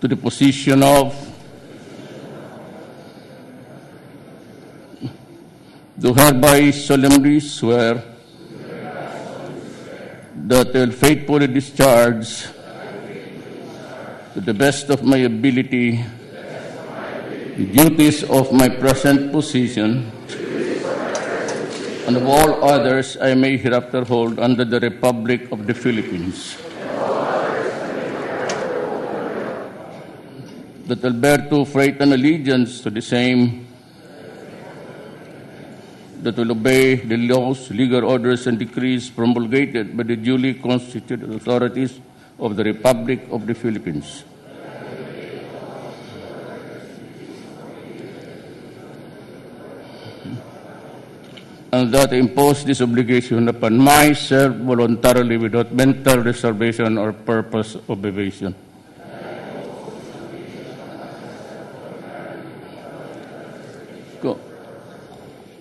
to the position of do hereby solemnly swear that I will faithfully discharge to the best of my ability the duties of my present position and of all others I may hereafter hold under the Republic of the Philippines. That I will bear true faith and allegiance to the same, that will obey the laws, legal orders, and decrees promulgated by the duly constituted authorities of the Republic of the Philippines. And that I impose this obligation upon myself voluntarily without mental reservation or purpose of evasion.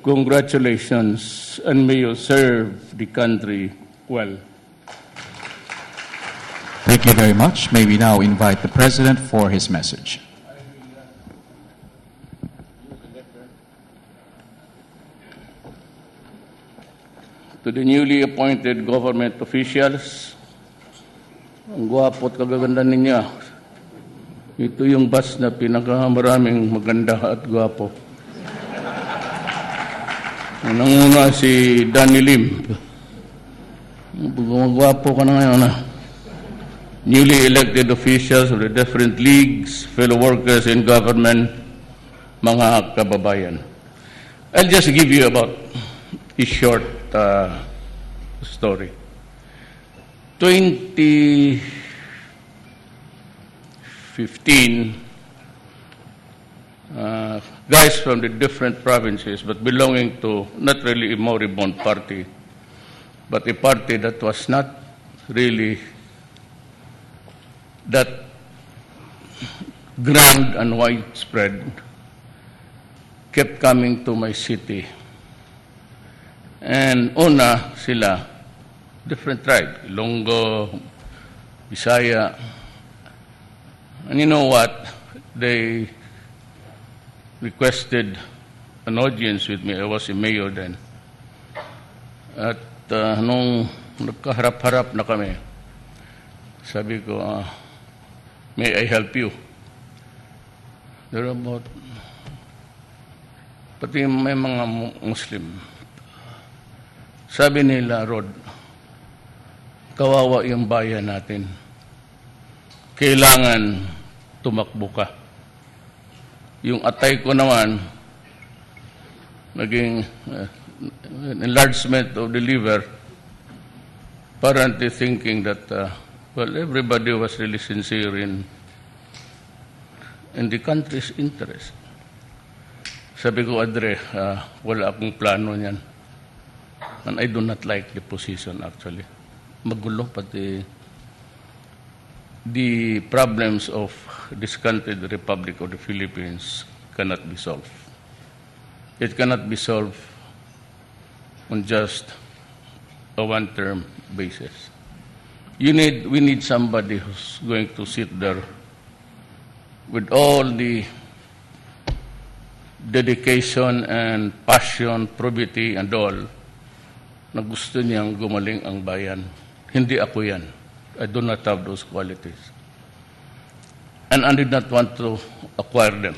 Congratulations, and may you serve the country well. Thank you very much. May we now invite the President for his message. To the newly appointed government officials, ang gwapo at kagaganda ninyo. Ito yung batch na pinakamaraming maganda at gwapo. Nanguna si Danny Lim. Gwapo ka na ngayon, ha? Newly elected officials of the different leagues, fellow workers in government, mga kababayan. I'll just give you about a short story. 2015, guys from the different provinces, but belonging to not really a moribund party, but a party that was not really that grand and widespread, kept coming to my city. And una sila, different tribe, Ilonggo, Bisaya. And you know what? They requested an audience with me. I was a mayor then. At nung nagkaharap-harap na kami, sabi ko, may I help you? They're about, pati may mga Muslim. Sabi nila, Rod, kawawa yung bayan natin. Kailangan tumakbo ka. Yung atay ko naman, naging enlargement of the liver, apparently thinking that, well, everybody was really sincere in the country's interest. Sabi ko, Adre, wala akong plano niyan. And I do not like the position, actually. Magulo, pati the problems of this country, the Republic of the Philippines, cannot be solved. It cannot be solved on just a one-term basis. We need somebody who's going to sit there with all the dedication and passion, probity, and all, na gusto niyang gumaling ang bayan. Hindi ako yan. I do not have those qualities. And I did not want to acquire them.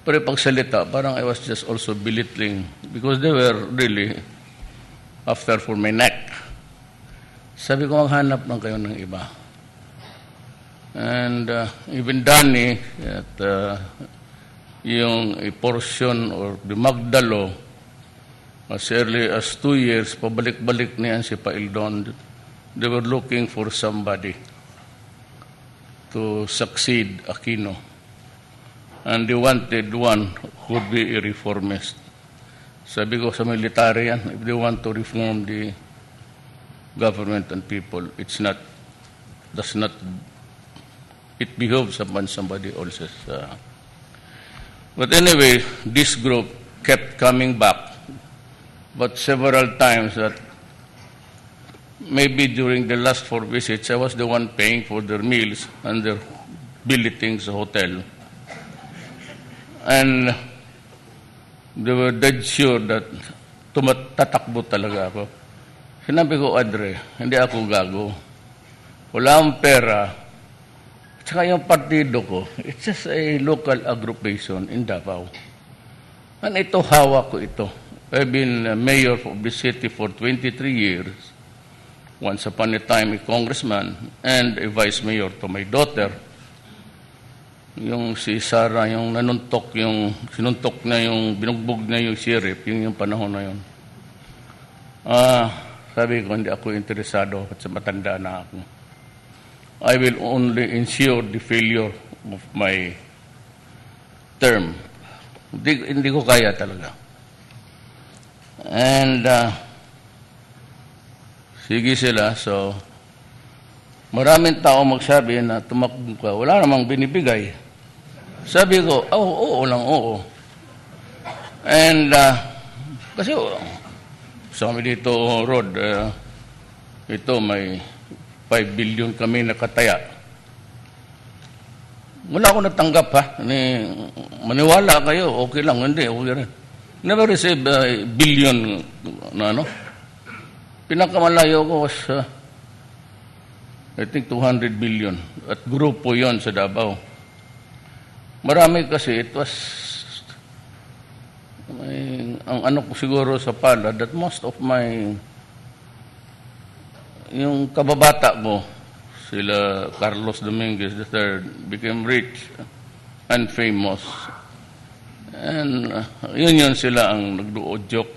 Pero pagsalita, parang I was just also belittling because they were really after for my neck. Sabi ko, maghanap lang kayo ng iba. And even Danny, at yung a portion or the Magdalo, as early as 2 years, pabalik-balik niyan si Paildon. They were looking for somebody to succeed Aquino. And they wanted one who would be a reformist. Sabi ko sa military yan, if they want to reform the government and people, it behoves upon somebody else's. But anyway, this group kept coming back. But several times that maybe during the last 4 visits, I was the one paying for their meals and their billeting sa hotel. And they were dead sure that tatakbo talaga ako. Sinabi ko, Adre, hindi ako gago. Wala akong pera. At saka yung partido ko, it's just a local aggregation in Davao. And ito, hawak ko ito. I've been mayor of the city for 23 years. Once upon a time, a congressman and a vice mayor to my daughter. Yung si Sarah, yung sinuntok na yung, binugbog na yung sheriff, yung panahon na yun. Sabi ko, hindi ako interesado at sa matanda na ako. I will only ensure the failure of my term. Hindi ko kaya talaga. And sige sila, so maraming tao magsabi na tumakbo ka, wala namang binibigay. Sabi ko, oo lang, oo. And kasi sa kami dito, Rod, ito may 5 billion kami nakataya. Wala ako natanggap, ha? Maniwala kayo, okay lang, hindi, okay rin. Never received a billion na ano. Pinakamalayo ko was, I think 200 billion. At grupo yon sa Davao. Marami kasi, it was, ang ano ko siguro sa palad, that most of my, yung kababata ko, sila Carlos Dominguez III, became rich and famous. And yun sila ang nagduodyok.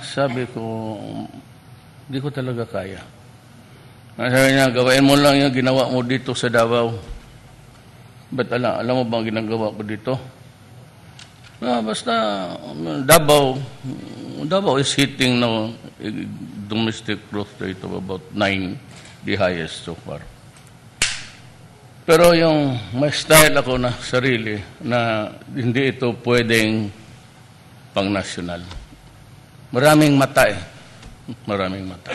Sabi ko, hindi ko talaga kaya. Sabi niya, gawain mo lang yung ginawa mo dito sa Davao. Ba't alam mo ba ang ginagawa ko dito? Basta Davao is hitting now a domestic growth rate of about 9, the highest so far. Pero yung may style ako na sarili na hindi ito pwedeng pang-national. Maraming mata eh. Maraming mata.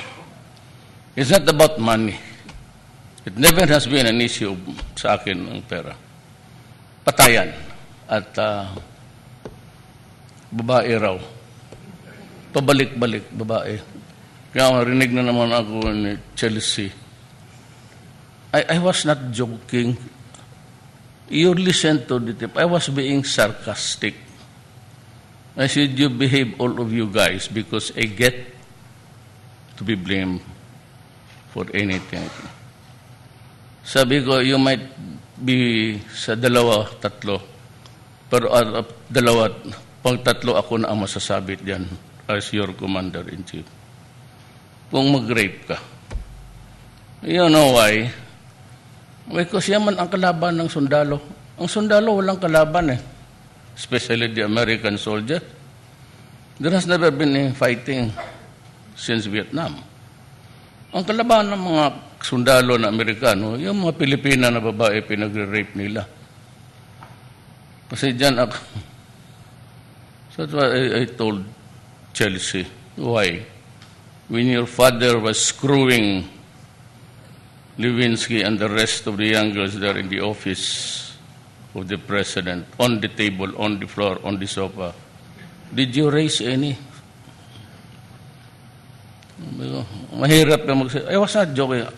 It's not about money. It never has been an issue sa akin ang pera. Patayan. At babae raw. Pabalik-balik, babae. Kaya marinig na naman ako ni Chelsea. I was not joking. You listen to the tip. I was being sarcastic. I said, you behave, all of you guys, because I get to be blamed for anything. Sabi ko, you might be sa dalawa, tatlo, pero pang tatlo ako na ang masasabit diyan as your commander-in-chief. Kung mag-rape ka. You know why? Because yaman ang kalaban ng sundalo. Ang sundalo walang kalaban eh. Especially the American soldier. There has never been a fighting since Vietnam. Ang kalaban ng mga sundalo na Amerikano, yung mga Pilipina na babae pinagre-rape nila. Kasi dyan ako. So that's why I told Chelsea, why? When your father was screwing Lewinsky and the rest of the young girls there in the office of the president, on the table, on the floor, on the sofa, did you raise any? Mahirap na magsabi. I was not joking.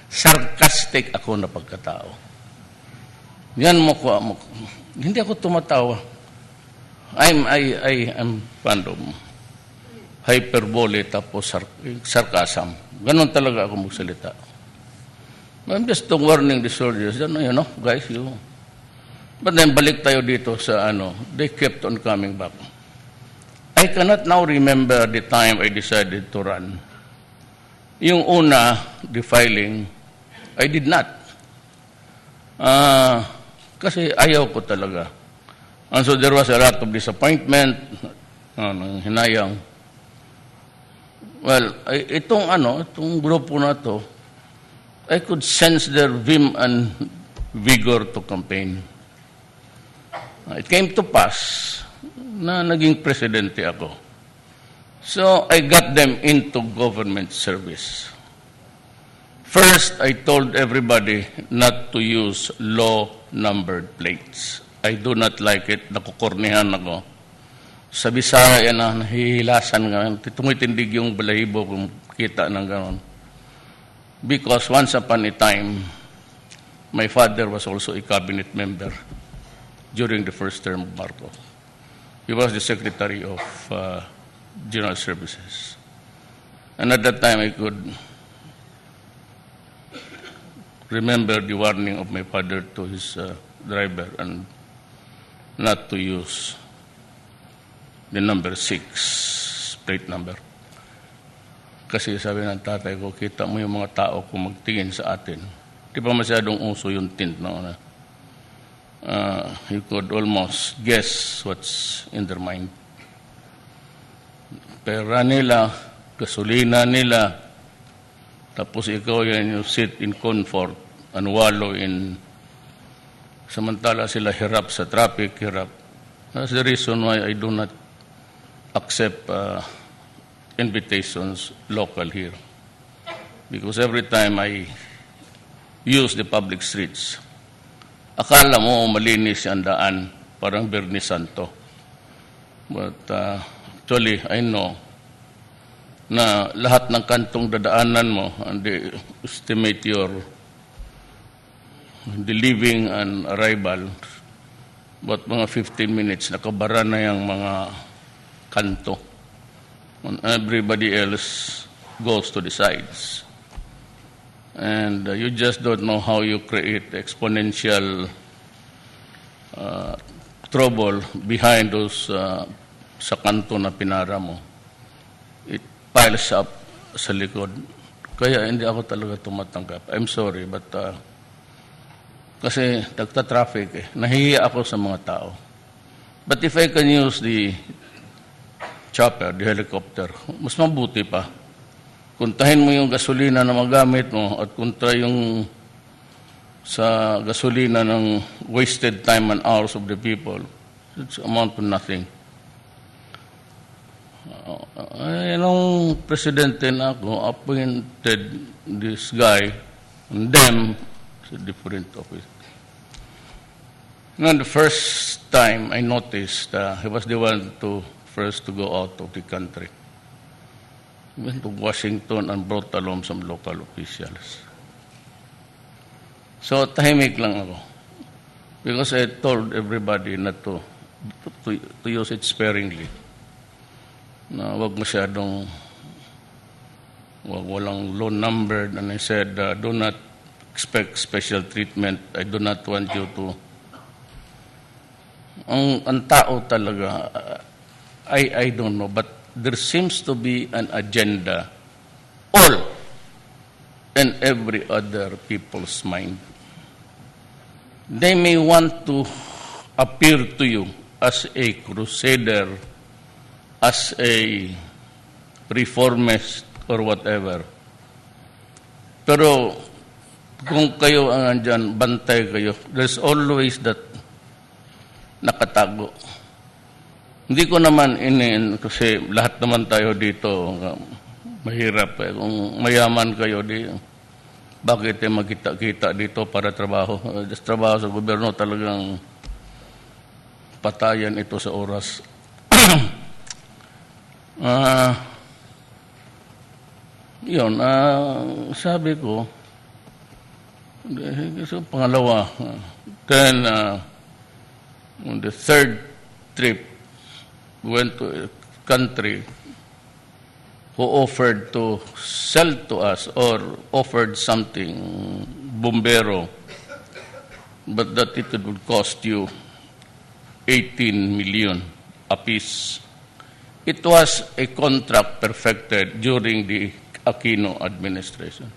Sarcastic ako na pagkatao. Yan mo ko. Hindi ako tumatawa. I am fond of hyperbole tapos sarcasm. Ganon talaga ako magsalita. I'm just warning the soldiers, you know, guys, you. But then balik tayo dito sa they kept on coming back. I cannot now remember the time I decided to run. Yung una, the filing, I did not. Kasi ayaw ko talaga. And so there was a lot of disappointment, hinayang. Well, itong grupo na to, I could sense their vim and vigor to campaign. It came to pass na naging presidente ako. So I got them into government service. First, I told everybody not to use low-numbered plates. I do not like it. Nakukornihan ako. Sa Bisaya na nahihilasan nga. Tumitindig yung balahibo kung kita ng gano'n. Because once upon a time, my father was also a cabinet member during the first term of Marcos. He was the Secretary of General Services. And at that time, I could remember the warning of my father to his driver and not to use the number 6 plate number. Kasi sabi ng tatay ko, kita mo yung mga tao kung magtingin sa atin. Di pa masyadong uso yung tint. No? You could almost guess what's in their mind. Pera nila, gasolina nila, tapos ikaw yan you sit in comfort and wallow in, samantala sila hirap sa traffic, hirap. That's the reason why I do not accept invitations local here. Because every time I use the public streets, akala mo malinis ang daan, parang Bernie Santo. But actually, I know na lahat ng kantong dadaanan mo, and they estimate your the leaving and arrival, but mga 15 minutes, nakabara na yung mga kanto. And everybody else goes to the sides. And you just don't know how you create exponential trouble behind those sa kanto na pinara mo. It piles up sa likod. Kaya hindi ako talaga tumatanggap. I'm sorry, but kasi nagta-traffic eh. Nahihiya ako sa mga tao. But if I can use the chopper, the helicopter, mas mabuti pa. Kuntahin mo yung gasolina na magamit mo at kunta yung sa gasolina ng wasted time and hours of the people. It's amount to nothing. Nung presidente na ako, appointed this guy and them to different office. And the first time I noticed he was the one first to go out of the country. He went to Washington and brought along some local officials. So tahimik lang ako. Because I told everybody not to use it sparingly. Na wag masyadong walang low numbered, and I said do not expect special treatment. I do not want you to ang tao talaga I don't know, but there seems to be an agenda all and every other people's mind. They may want to appear to you as a crusader, as a reformist or whatever. Pero kung kayo ang andyan, bantay kayo, there's always that nakatago. Hindi ko naman kasi lahat naman tayo dito mahirap eh. Kung mayaman kayo, bakit magkita-kita dito para trabaho? Just trabaho sa gobyerno, talagang patayan ito sa oras. Yun, sabi ko, so pangalawa, then on the third trip, we went to a country who offered to sell to us or offered something, bombero, but that it would cost you 18 million apiece. It was a contract perfected during the Aquino administration.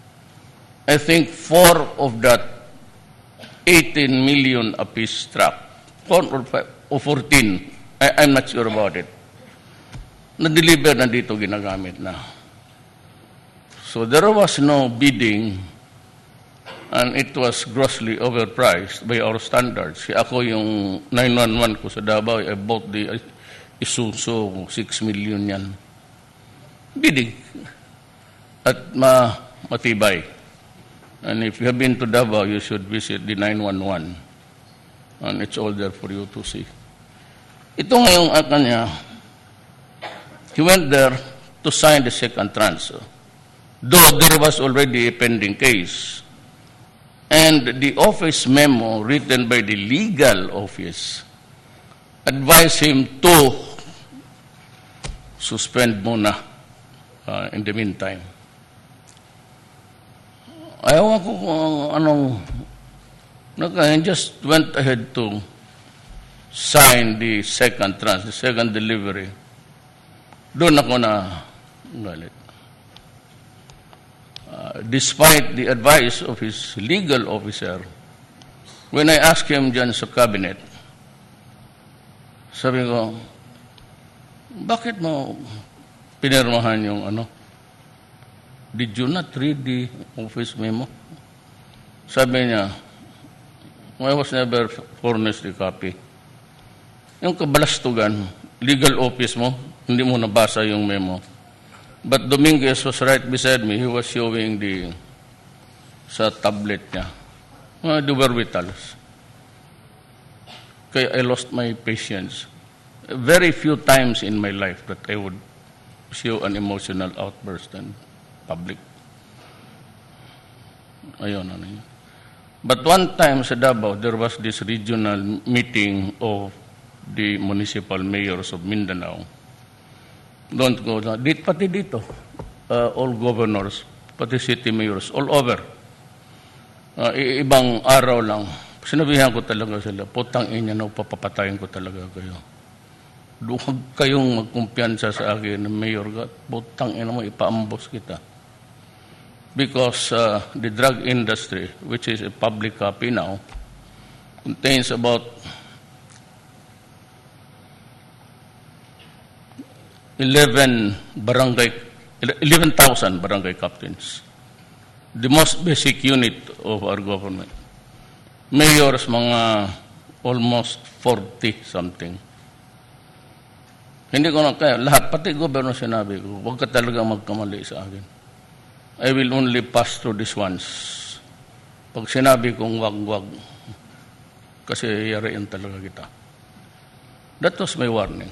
I think 4 of that 18 million apiece truck, 4 or 5 or 14, I'm not sure about it, na-deliver na dito, ginagamit na. So there was no bidding and it was grossly overpriced by our standards. Ako yung 911 ko sa Davao, I bought the Isuzu, 6 million yan. Bidding. At matibay. And if you have been to Davao, you should visit the 911. And it's all there for you to see. Ito ngayong kanya, he went there to sign the second tranche. Though there was already a pending case. And the office memo written by the legal office advised him to suspend muna in the meantime. Ayaw ko kung anong, he just went ahead to sign the second tranche, the second delivery. Doon ako na galit. Despite the advice of his legal officer, when I asked him dyan sa cabinet, sabi ko, bakit mo pinirmahan yung ano? Did you not read the office memo? Sabi niya, I was never furnished the copy. Yung kabalastugan, legal office mo, hindi mo nabasa yung memo. But Dominguez was right beside me. He was showing sa tablet niya. The wherewithals. Kaya I lost my patience. Very few times in my life that I would show an emotional outburst in public. Ayun, ano yun. But one time sa Davao, there was this regional meeting of the municipal mayors of Mindanao. Don't go down. Pati dito, all governors, pati city mayors, all over. Ibang araw lang. Sinabihan ko talaga sila, putang ina na, papapatayin ko talaga kayo. Huwag kayong magkumpiyansa sa akin, mayor ka, putang ina mo, ipaambos kita. Because the drug industry, which is a public copy now, contains about 11,000 barangay captains. The most basic unit of our government. Mayors, mga almost 40-something. Hindi ko na kaya. Lahat, pati gobyerno sinabi ko, huwag ka talaga magkamali sa akin. I will only pass through this once. Pag sinabi kong wag-wag, kasi yariin talaga kita. That was my warning.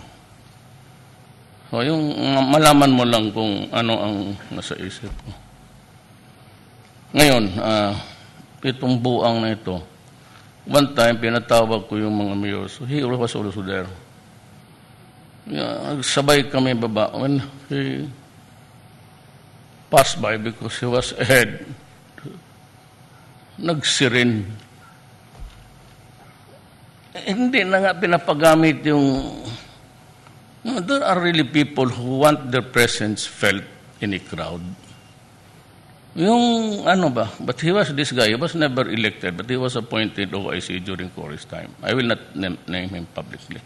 So, yung malaman mo lang kung ano ang nasa isip ko. Ngayon, itong buang na ito, one time, pinatawag ko yung mga mayors. He was also there. Sabay kami baba. When he passed by because he was ahead, nagsirin. Hindi na nga pinapagamit yung... there are really people who want their presence felt in a crowd. Yung ano ba, but he was this guy, he was never elected, but he was appointed OIC during Cory's time. I will not name him publicly.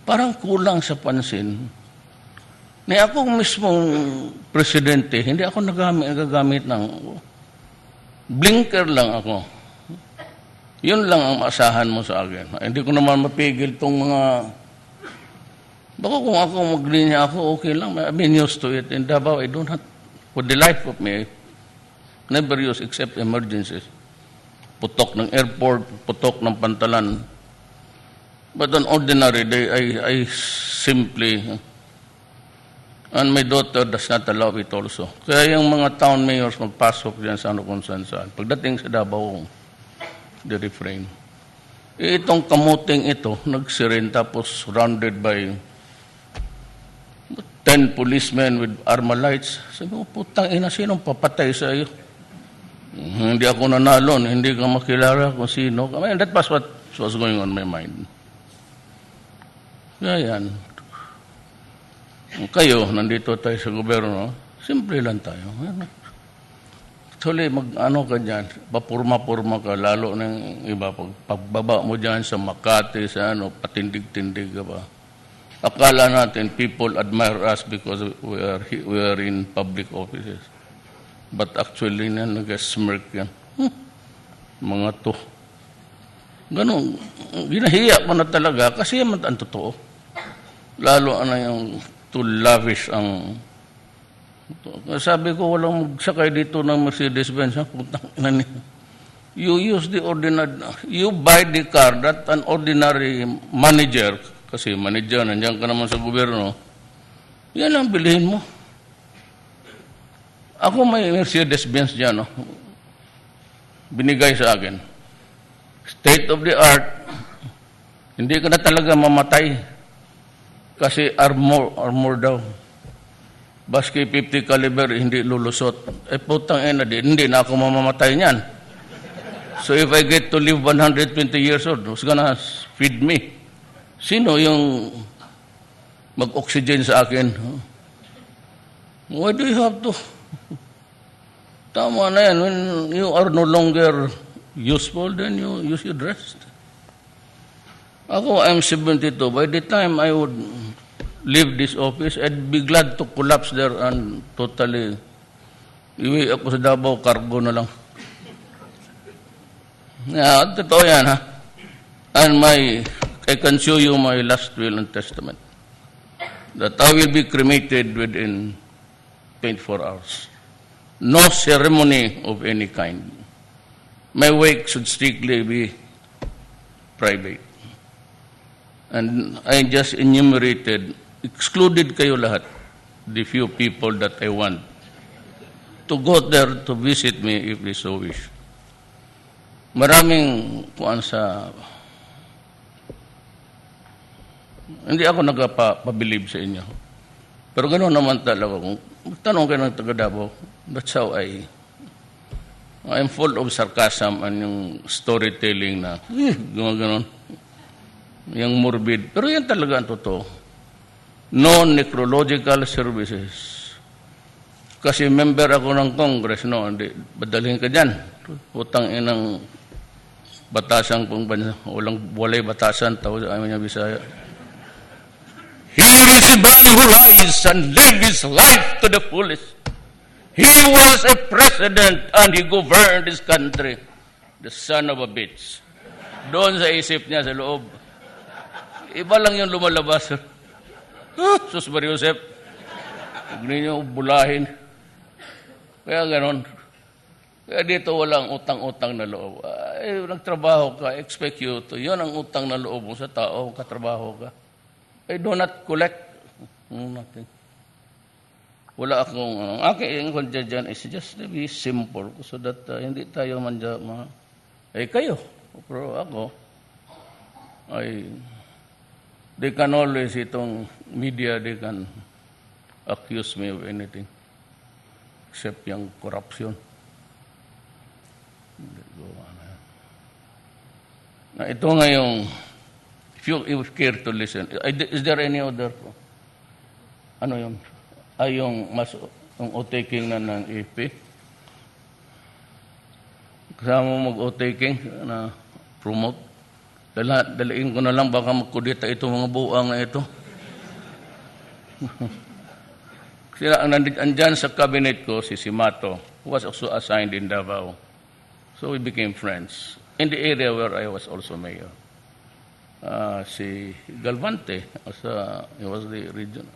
Parang kulang sa pansin. Ni akong mismong presidente, hindi ako nagagamit ng blinker lang ako. Yun lang ang maasahan mo sa akin. Hindi ko naman mapigil itong mga... Baka kung ako maglinya ako, okay lang. I've been used to it. In Davao, I don't have, for the life of me, never use except emergencies. Putok ng airport, putok ng pantalan. But on ordinary day, I simply, and my daughter does not allow it also. Kaya yung mga town mayors magpasok dyan sa ano kung saan. Pagdating sa Davao, the refrain. Itong kamuting ito, nagsirin tapos surrounded by 10 policemen with Armalites. Sabi ko, putang ina, sinong papatay sa iyo? Hindi ako nanalo, hindi ka makilala kung sino. I mean, that was what was going on my mind. Kaya yan. Kayo, nandito tayo sa gobyerno, simple lang tayo. Actually, mag-ano ka dyan, papurma-purma ka, lalo ng iba. Pagbaba mo dyan sa Makati, sa ano, patindig-tindig ka ba. Akala natin people admire us because we are in public offices. But actually, nag-smirk yan. Mga to. Ganun. Ginahiya ko na talaga kasi yan ang totoo. Lalo yung too lavish ang Sabi ko, walang magsakay dito ng Mercedes-Benz. Putang ina niya. You use the ordinary, you buy the car that an ordinary manager, kasi manager, nandiyan ka naman sa gobyerno, yan ang bilhin mo. Ako may Mercedes-Benz dyan, no? Binigay sa akin. State of the art, hindi ka na talaga mamatay. Kasi armor daw. Baski 50 caliber, hindi lulusot. Putang ina, hindi na ako mamamatay niyan. So if I get to live 120 years old, who's gonna feed me? Sino yung mag-oxygen sa akin? Why do you have to? Tama na yan. When you are no longer useful, then you should rest. Ako, I'm 72. By the time I would leave this office, I'd be glad to collapse there and totally iwi ako sa Davao, cargo na lang. Yeah, totoo yan, ha? And I can show you my last will and testament that I will be cremated within 24 hours. No ceremony of any kind. My wake should strictly be private. And I just enumerated, excluded kayo lahat, the few people that I want to go there to visit me if they so wish. Maraming kuan sa... Hindi ako nagpabilib sa inyo. Pero gano'n naman talaga. Kung tanong kayo ng taga-Davao, that's how I'm full of sarcasm and yung storytelling na, gano'n. Yung morbid. Pero yan talaga ang totoo. No necrological services. Kasi member ako ng Congress, no? Hindi, badalhin ka dyan. Utang inang batasan kung walay batasan, tao sa amin niya Bisaya. Here is a man who rise and live his life to the fullest. He was a president and he governed his country. The son of a bitch. Doon sa isip niya sa loob. Iba lang yung lumalabas. Sus Maria Josep. Huwag ninyo bulahin. Kaya ganon. Kaya dito walang utang-utang na loob. Ay, nagtrabaho ka, expect you to. Yun ang utang na loob mo sa tao, katrabaho ka. I do not collect. Nothing. Wala akong, aking konsya dyan is just to be simple so that hindi tayo kayo. Pero ako, they can always, itong media, they can accuse me of anything except yung corruption. Na ito nga yung, if you care to listen, is there any other, ano yun? Yung o-taking na ng AP? Kasama mo mag-o-taking na promote? Dalain ko na lang, baka magkudita itong mga buang na ito. Kasi andyan sa cabinet ko, si Simato, who was also assigned in Davao. So we became friends. In the area where I was also mayor. Si Galvante, he was the regional.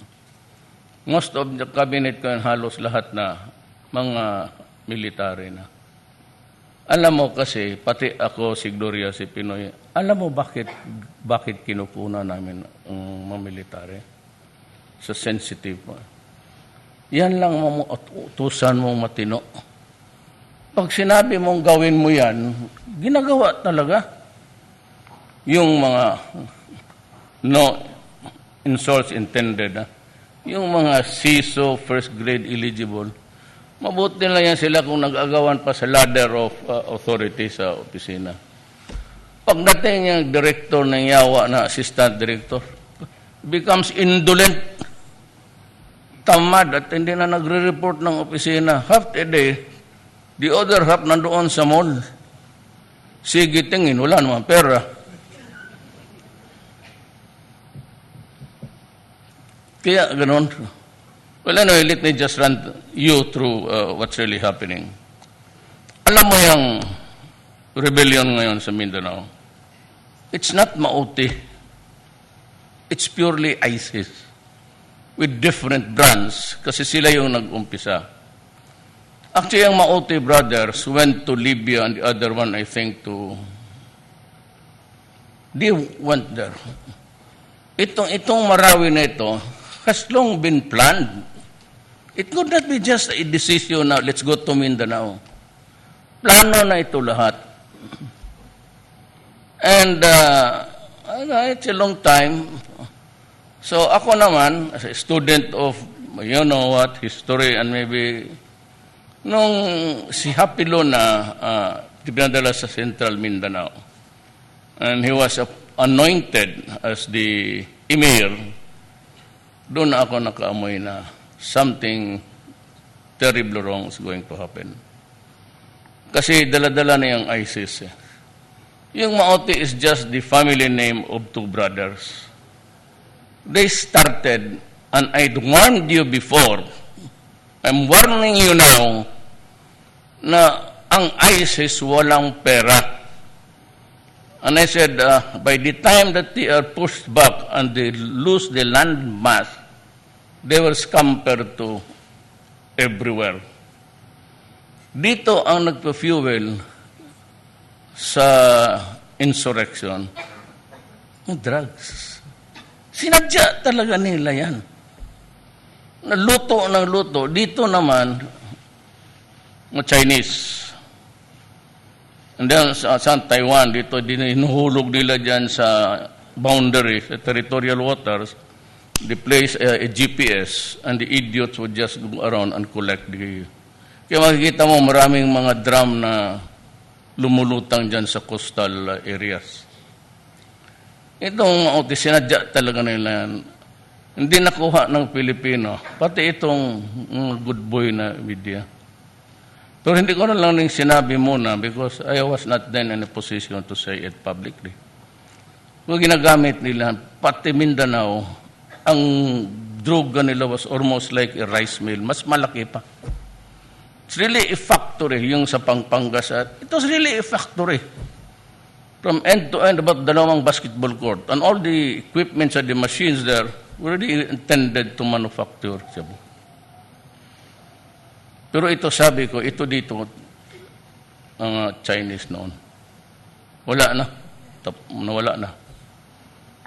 Most of the cabinet ko, halos lahat na mga military na. Alam mo kasi, pati ako, si Gloria, si Pinoy, alam mo bakit kinukunan namin ang mga military? Sa sensitive. Yan lang utusan mong matino. Pag sinabi mong gawin mo yan, ginagawa talaga. Yung mga no insults intended, yung mga CISO, first grade eligible, mabuti lang yan sila kung nag-agawan pa sa ladder of authority sa opisina. Pagdating yung director ng yawa na assistant director, becomes indolent, tamad at hindi na nagre-report ng opisina. Half a day, the other half nandoon sa mall. Sige, tingin, wala naman pera. Kaya ganon. Well, anyway, let me just run you through what's really happening. Alam mo yung rebellion ngayon sa Mindanao, it's not Mauti. It's purely ISIS. with different brands kasi sila yung nag-umpisa. Actually, ang Maote brothers went to Libya and the other one, I think, they went there. Itong Marawi na ito has long been planned. It could not be just a decision now, let's go to Mindanao. Plano na ito lahat. And it's a long time. So ako naman, as a student of, you know what, history and maybe, nung si Hapilo na pinadala sa Central Mindanao, and he was anointed as the mayor, doon ako nakaamoy na something terribly wrong is going to happen. Kasi dala-dala na yung ISIS. Yung Maote is just the family name of two brothers. They started, and I warned you before, I'm warning you now, na ang ISIS walang pera. And I said, by the time that they are pushed back and they lose the land mass, they will scamper to everywhere. Dito ang nagpa-fuel sa insurrection, drugs. Sinadya talaga nila yan. Naluto ng luto. Dito naman, Chinese. And then sa Taiwan, dito hinuhulog nila dyan sa boundary, sa territorial waters. They place a GPS and the idiots would just go around and collect the... Kaya makikita mo maraming mga drum na lumulutang dyan sa coastal areas. Itong sinadya talaga nila yan. Hindi nakuha ng Pilipino. Pati itong good boy na media. Pero hindi ko na lang rin sinabi muna because I was not then in a position to say it publicly. Kung ginagamit nila, pati Mindanao, ang droga nila was almost like a rice mill. Mas malaki pa. It's really a factory, yung sa Pangpangas. It was really a factory. From end to end, about dalawang basketball court. And all the equipments and the machines there were really intended to manufacture. Pero ito sabi ko, ito dito, ang Chinese noon. Wala na. Nawala na.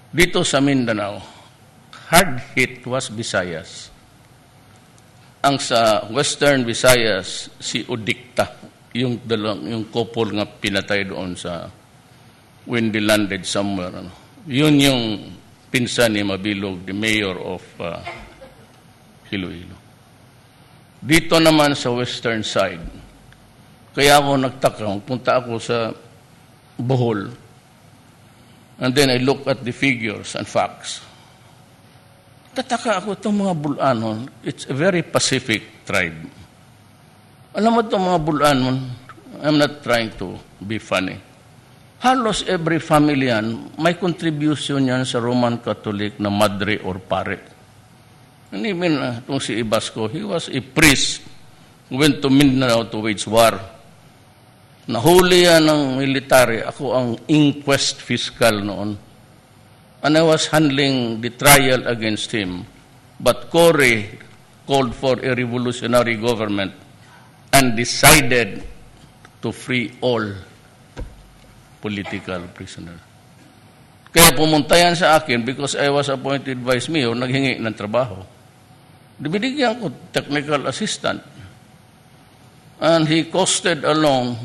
Dito sa Mindanao, hard hit was Visayas. Ang sa Western Visayas, si Udikta, yung couple nga pinatay doon sa when they landed somewhere. Yun yung pinsan ni Mabilog, the mayor of Iloilo. Dito naman sa western side, kaya ako nagtaka, punta ako sa Bohol, and then I look at the figures and facts. Tataka ako itong mga Bulanon, it's a very Pacific tribe. Alam mo itong mga Bulanon, I'm not trying to be funny. Halos every family yan, may contribution yan sa Roman Catholic na madre or pare. And even itong si Ibasco, he was a priest who went to Mindanao to wage war. Nahuli yan ng military. Ako ang inquest fiscal noon. And I was handling the trial against him. But Cory called for a revolutionary government and decided to free all political prisoners. Kaya pumunta yan sa akin because I was appointed vice mayor, naghingi ng trabaho. Binigyan ko technical assistant. And he coasted along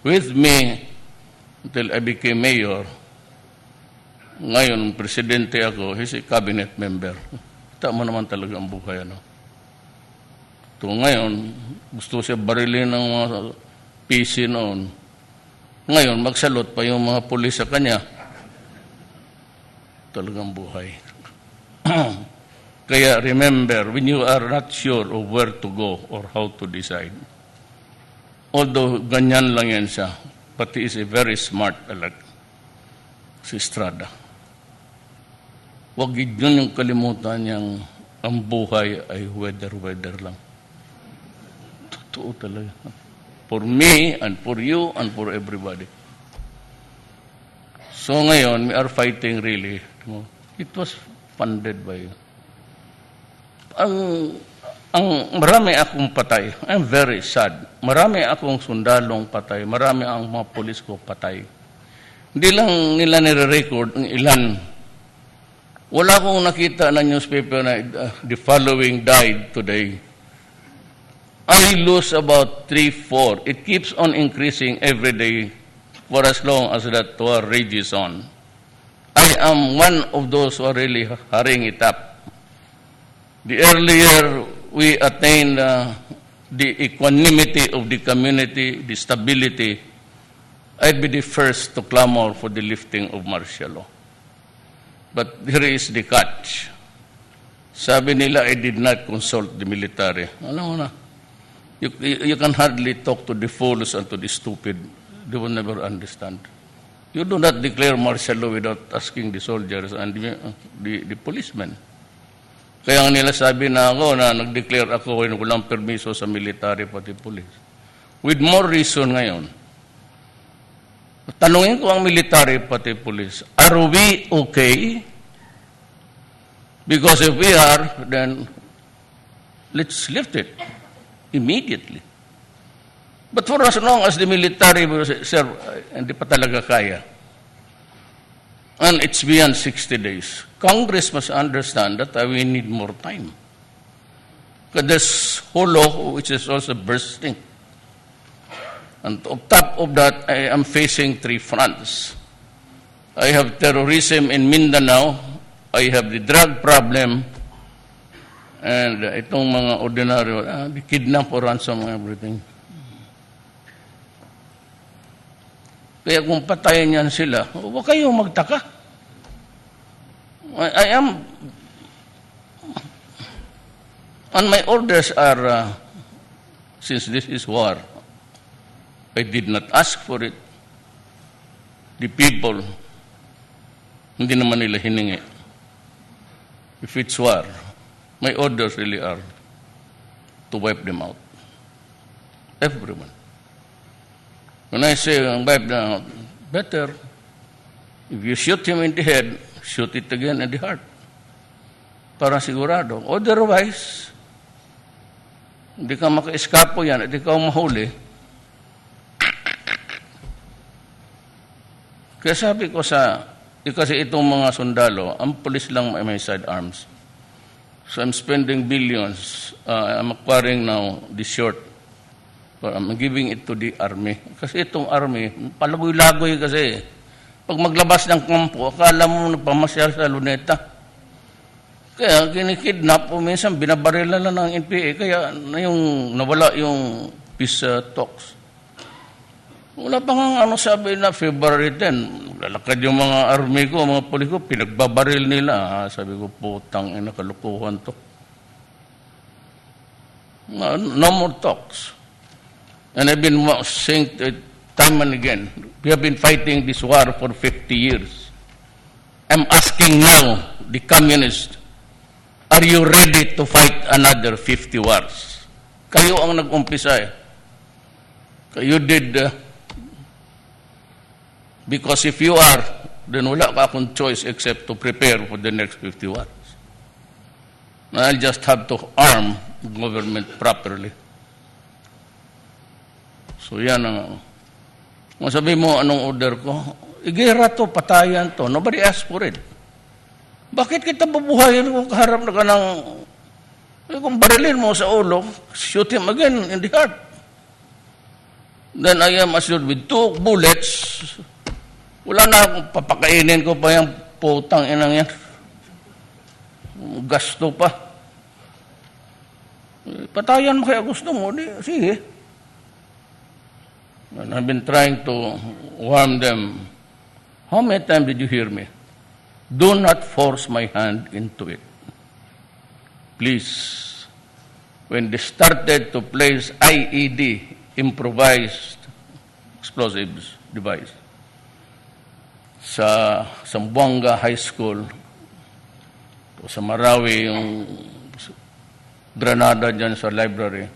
with me until I became mayor. Ngayon, presidente ako, he's a cabinet member. Kita mo naman talaga ang buhay. Ito ngayon, gusto siya barilin ng mga PC noon. Ngayon, magsalot pa yung mga pulis sa kanya. Talagang buhay. Kaya remember, when you are not sure of where to go or how to decide, although ganyan lang yan siya, but he is a very smart alag, si Estrada. Huwag yun yung kalimutan niyang ang buhay ay weather lang. Totoo talaga. For me, and for you, and for everybody. So ngayon, we are fighting really. It was funded by ang marami akong patay. I'm very sad. Marami akong sundalong patay. Marami ang mga pulis ko patay. Hindi lang nila nire-record ang ilan. Wala akong nakita na newspaper na the following died today. I lose about 3, 4. It keeps on increasing every day for as long as that war rages on. I am one of those who are really hurrying it up. The earlier we attain the equanimity of the community, the stability, I'd be the first to clamor for the lifting of martial law. But here is the catch. Sabi nila, I did not consult the military. Alam mo na, you can hardly talk to the fools and to the stupid. They will never understand. You do not declare martial law without asking the soldiers and the policemen. Kaya nga nila sabi na ako na nag-declare ako na walang permiso sa military pati police. With more reason ngayon. Tanungin ko ang military pati police, are we okay? Because if we are, then let's lift it immediately. But for as long as the military will say, sir, hindi pa talaga kaya. And it's beyond 60 days. Congress must understand that we need more time. Because this whole law, which is also bursting. And on top of that, I am facing 3 fronts. I have terrorism in Mindanao. I have the drug problem. And itong mga ordinaryo, the kidnap or ransom and everything. Kaya kung patayin yan sila, huwag kayong magtaka. I am, and my orders are, since this is war, I did not ask for it. The people, hindi naman nila hiningi. If it's war, my orders really are to wipe them out. Everyone. When I say wipe them out, better, if you shoot him in the head, shoot it again in the heart. Para sigurado. Otherwise, hindi ka maka-eskapo yan, hindi ka mahuli. Kaya sabi ko kasi itong mga sundalo, ang pulis lang may sidearms. So I'm spending billions. I'm acquiring now the short. I'm giving it to the army. Kasi itong army, palagoy-lagoy kasi. Pag maglabas ng kampo, akala mo nagpamasyal sa luneta. Kaya kinikidnap o minsan binabaril na lang ng NPA. Kaya nawala yung peace talks. Wala pa nga sabi na February 10, lalakad yung mga army ko, mga pulis ko, pinagbabaril nila. Sabi ko, putang ina, kalukuhan to. No more talks. And I've been saying it time and again, we have been fighting this war for 50 years. I'm asking now, the communists, are you ready to fight another 50 wars? Kayo ang nag-umpisa eh. Kayo did... because if you are, then wala ka akong choice except to prepare for the next 50 wars. I'll just have to arm the government properly. So yan ang... Kung sabi mo anong order ko, igera to, patayan to. Nobody asked for it. Bakit kita bubuhayin kung kaharap na ka ng... Kung barilin mo sa ulo, shoot him again in the heart. Then I am assured with 2 bullets... Wala na akong papakainin ko pa yung putang inang yan. Gasto pa. Patayan mo kaya gusto mo. Sige. And I've been trying to warn them. How many times did you hear me? Do not force my hand into it. Please. When they started to place IED, improvised explosives device, sa Zamboanga High School, sa Marawi, yung granada dyan sa library.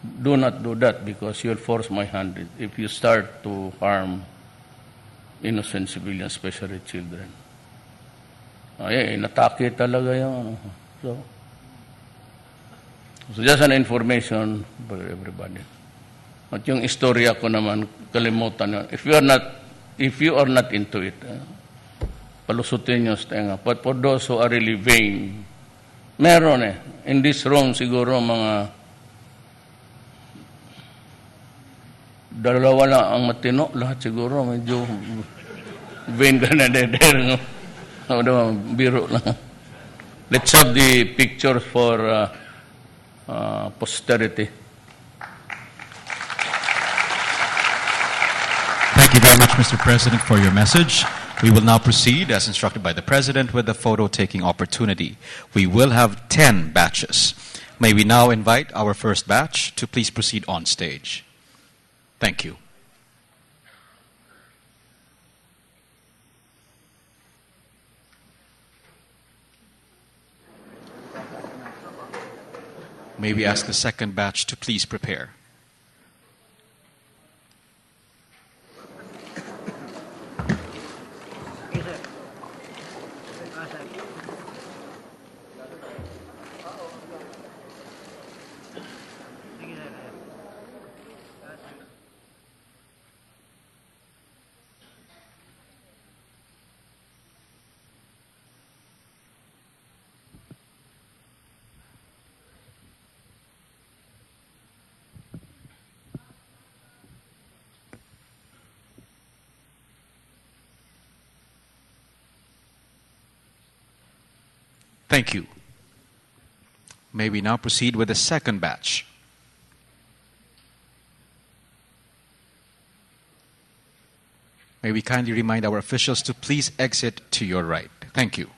Do not do that because you'll force my hand if you start to harm innocent civilians, especially children. Ay, inatake talaga yung So, So just an information for everybody. At yung istorya ko naman, kalimutan yun. If you are not into it, palusutin nyo sa tenga. But for those who are really vain, meron in this room siguro mga dalawa lang ang matino, lahat siguro medyo vain ka na there. Biro lang. Let's have the pictures for posterity. Thank you very much, Mr. President, for your message. We will now proceed, as instructed by the President, with the photo-taking opportunity. We will have 10 batches. May we now invite our first batch to please proceed on stage. Thank you. May we ask the second batch to please prepare. Thank you. May we now proceed with the second batch. May we kindly remind our officials to please exit to your right. Thank you.